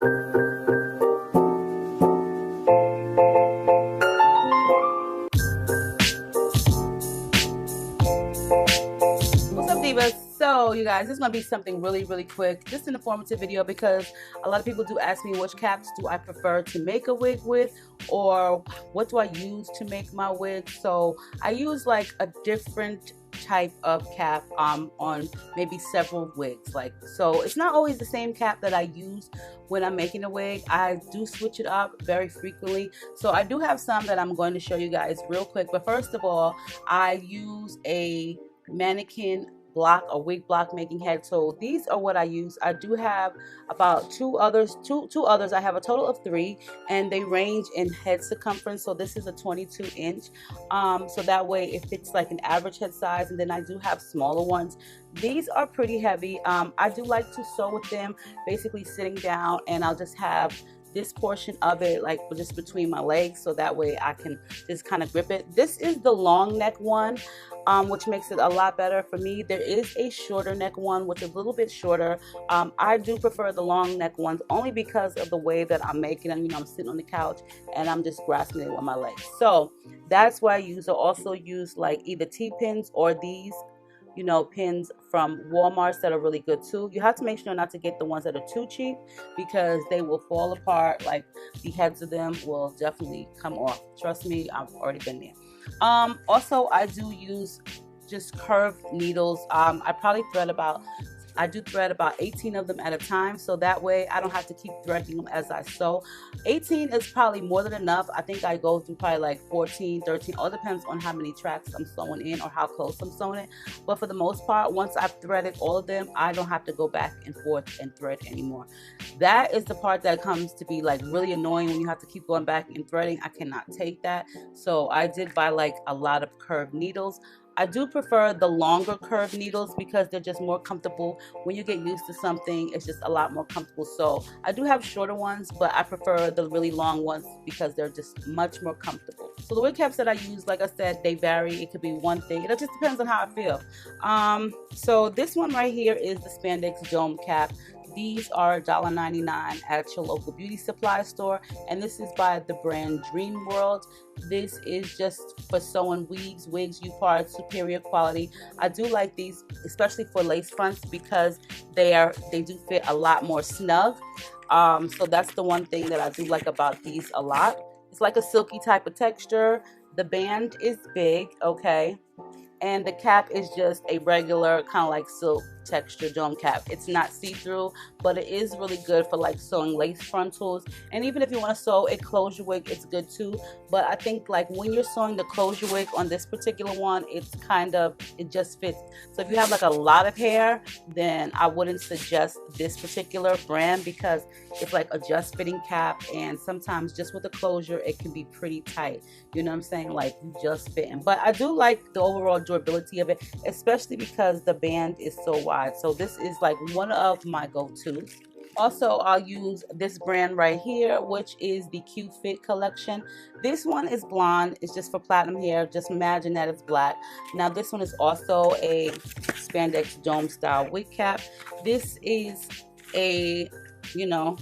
What's up, divas? So you guys, this is gonna be something really quick, just an informative video, because a lot of people do ask me which caps do I prefer to make a wig with, or what do I use to make my wig. So I use like a different type of cap on maybe several wigs. Like, so it's not always the same cap that I use when I'm making a wig. I do switch it up very frequently. So I do have some that I'm going to show you guys real quick. But first of all, I use a mannequin block, a wig block making head. So these are what I use. I do have about two others. I have a total of 3, and they range in head circumference. So this is a 22-inch, so that way it fits like an average head size. And then I do have smaller ones. These are pretty heavy. I do like to sew with them, basically sitting down, and I'll just have this portion of it like just between my legs, so that way I can just kind of grip it. This is the long neck one, which makes it a lot better for me. There is a shorter neck one, which is a little bit shorter. I do prefer the long neck ones only because of the way that I'm making them. You know, I'm sitting on the couch and I'm just grasping it with my legs. So that's why I use. I also use like either T-pins or these, you know, pins from Walmart that are really good too. You have to make sure not to get the ones that are too cheap, because they will fall apart. Like, the heads of them will definitely come off. Trust me, I've already been there. Also, I do use just curved needles. I do thread about 18 of them at a time, so that way I don't have to keep threading them as I sew. 18 is probably more than enough. I think I go through probably like 14, 13, all depends on how many tracks I'm sewing in or how close I'm sewing it. But for the most part, once I've threaded all of them, I don't have to go back and forth and thread anymore. That is the part that comes to be like really annoying, when you have to keep going back and threading. I cannot take that. So I did buy like a lot of curved needles. I do prefer the longer curved needles because they're just more comfortable. When you get used to something, it's just a lot more comfortable. So I do have shorter ones, but I prefer the really long ones because they're just much more comfortable. So the wig caps that I use, like I said, they vary. It could be one thing. It just depends on how I feel. So this one right here is the spandex dome cap. These are $1.99 at your local beauty supply store, and this is by the brand Dream World. This is just for sewing wigs, U-parts, superior quality. I do like these, especially for lace fronts, because they do fit a lot more snug. So that's the one thing that I do like about these a lot. It's like a silky type of texture. The band is big, okay, and the cap is just a regular kind of like silk texture dome cap. It's not see-through, but it is really good for like sewing lace frontals. And even if you want to sew a closure wig, it's good too. But I think like when you're sewing the closure wig on this particular one, it just fits. So if you have like a lot of hair, then I wouldn't suggest this particular brand, because it's like a just fitting cap, and sometimes just with the closure it can be pretty tight. You know what I'm saying? Like, you just fitting. But I do like the overall durability of it, especially because the band is so wide. So this is like one of my go-tos. Also, I'll use this brand right here, which is the Q Fit collection. This one is blonde. It's just for platinum hair. Just imagine that it's black. Now this one is also a spandex dome style wig cap. This is a, you know,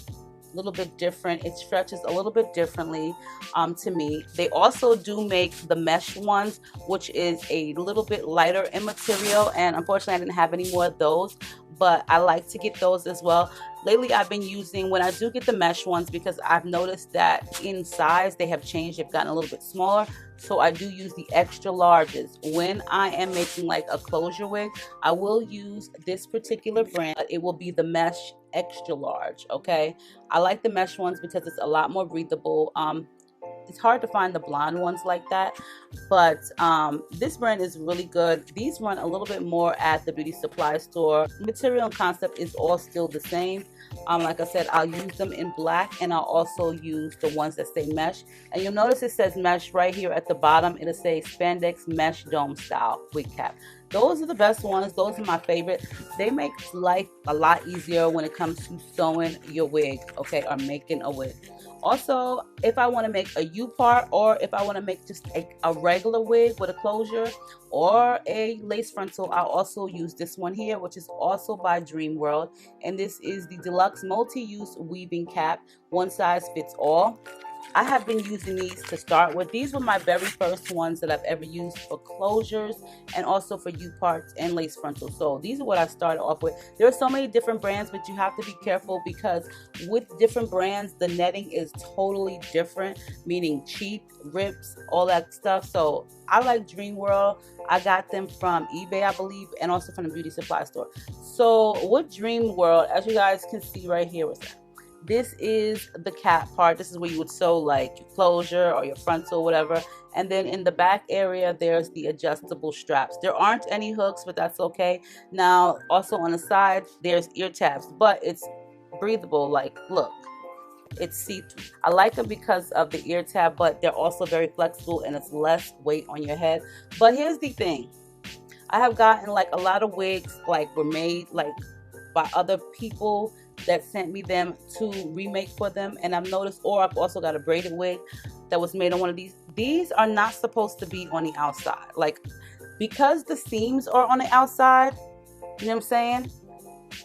little bit different. It stretches a little bit differently to me. They also do make the mesh ones, which is a little bit lighter in material, and unfortunately I didn't have any more of those, but I like to get those as well. Lately I've been using, when I do get the mesh ones, because I've noticed that in size they have changed, they've gotten a little bit smaller, so I do use the extra larges. When I am making like a closure wig, I will use this particular brand. It will be the mesh extra large, okay? I like the mesh ones because it's a lot more breathable. It's hard to find the blonde ones like that, but this brand is really good. These run a little bit more at the beauty supply store. Material and concept is all still the same. Like I said, I'll use them in black, and I'll also use the ones that say mesh. And you'll notice it says mesh right here at the bottom. It'll say spandex mesh dome style wig cap. Those are the best ones. Those are my favorite. They make life a lot easier when it comes to sewing your wig, okay, or making a wig. Also, if I want to make a U-part, or if I want to make just a regular wig with a closure or a lace frontal, I'll also use this one here, which is also by Dream World. And this is the Deluxe Multi-Use Weaving Cap, one size fits all. I have been using these to start with. These were my very first ones that I've ever used for closures and also for U-parts and lace frontals. So these are what I started off with. There are so many different brands, but you have to be careful because with different brands, the netting is totally different, meaning cheap, rips, all that stuff. So I like Dream World. I got them from eBay, I believe, and also from the beauty supply store. So with Dream World, as you guys can see right here, this is the cap part. This is where you would sew like your closure or your frontal, whatever. And then in the back area, there's the adjustable straps. There aren't any hooks, but that's okay. Now, also on the side, there's ear tabs, but it's breathable. Like, look, it's see-through. I like them because of the ear tab, but they're also very flexible and it's less weight on your head. But here's the thing. I have gotten like a lot of wigs like were made like by other people that sent me them to remake for them, and I've noticed, or I've also got a braided wig that was made on one of these. These are not supposed to be on the outside, like, because the seams are on the outside, you know what I'm saying?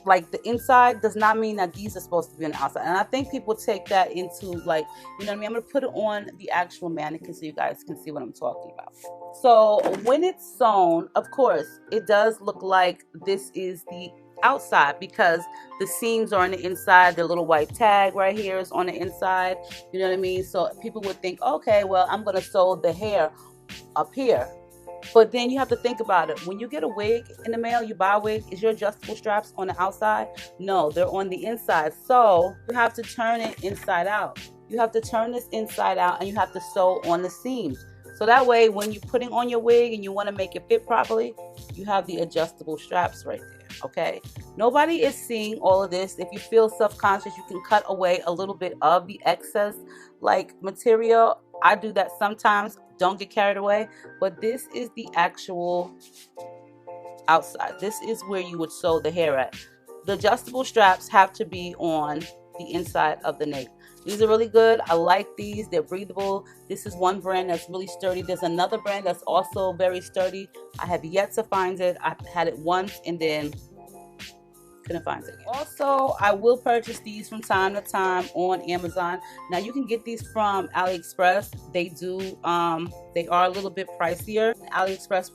Like, the inside does not mean that these are supposed to be on the outside. And I think people take that into, like, you know what I mean? I'm going to put it on the actual mannequin so you guys can see what I'm talking about. So when it's sewn, of course, it does look like this is the outside because the seams are on the inside. The little white tag right here is on the inside, you know what I mean? So people would think, okay, well, I'm going to sew the hair up here. But then you have to think about it. When you get a wig in the mail, you buy a wig, is your adjustable straps on the outside? No, they're on the inside. So you have to turn it inside out. You have to turn this inside out and you have to sew on the seams. So that way, when you're putting on your wig and you want to make it fit properly, you have the adjustable straps right there, okay? Nobody is seeing all of this. If you feel self-conscious, you can cut away a little bit of the excess, like, material. I do that sometimes. Don't get carried away. But this is the actual outside. This is where you would sew the hair at. The adjustable straps have to be on the inside of the nape. These are really good. I like these. They're breathable. This is one brand that's really sturdy. There's another brand that's also very sturdy. I have yet to find it. I've had it once and then couldn't find it again. Also, I will purchase these from time to time on Amazon. Now, you can get these from AliExpress. They are a little bit pricier. AliExpress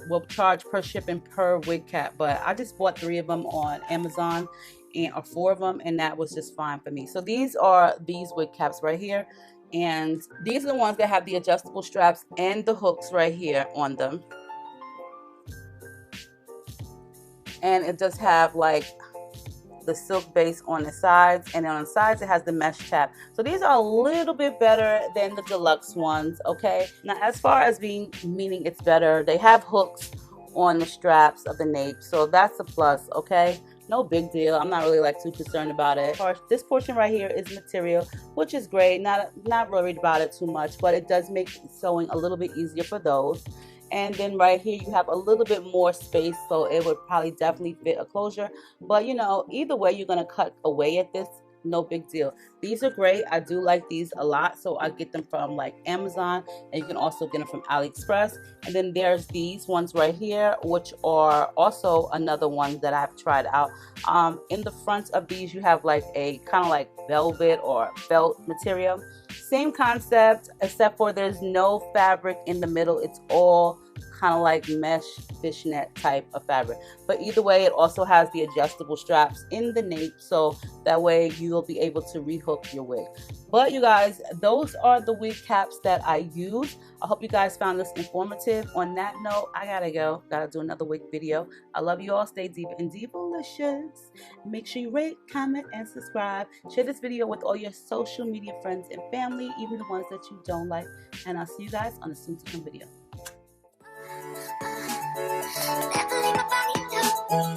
will charge per shipping per wig cap, but I just bought 3 of them on Amazon, or 4 of them, and that was just fine for me. So these are these wig caps right here, and these are the ones that have the adjustable straps and the hooks right here on them. And it does have like the silk base on the sides, and then on the sides it has the mesh tab. So these are a little bit better than the deluxe ones, okay? Now, as far as meaning it's better, they have hooks on the straps of the nape, so that's a plus, okay? No big deal. I'm not really like too concerned about it. This portion right here is material, which is great. Not worried about it too much, but it does make sewing a little bit easier for those. And then right here you have a little bit more space, so it would probably definitely fit a closure. But you know, either way, you're gonna cut away at this. No big deal. These are great. I do like these a lot, so I get them from like Amazon, and you can also get them from AliExpress. And then there's these ones right here, which are also another one that I've tried out. In the front of these you have like a kind of like velvet or felt material. Same concept, except for there's no fabric in the middle. It's all kind of like mesh fishnet type of fabric. But either way, it also has the adjustable straps in the nape, so that way you'll be able to rehook your wig. But you guys, those are the wig caps that I use. I hope you guys found this informative. On that note, I gotta go. Gotta do another wig video. I love you all. Stay deep and divalicious. Make sure you rate, comment, and subscribe. Share this video with all your social media friends and family, even the ones that you don't like. And I'll see you guys on a soon-to-come video. Never leave my body, no.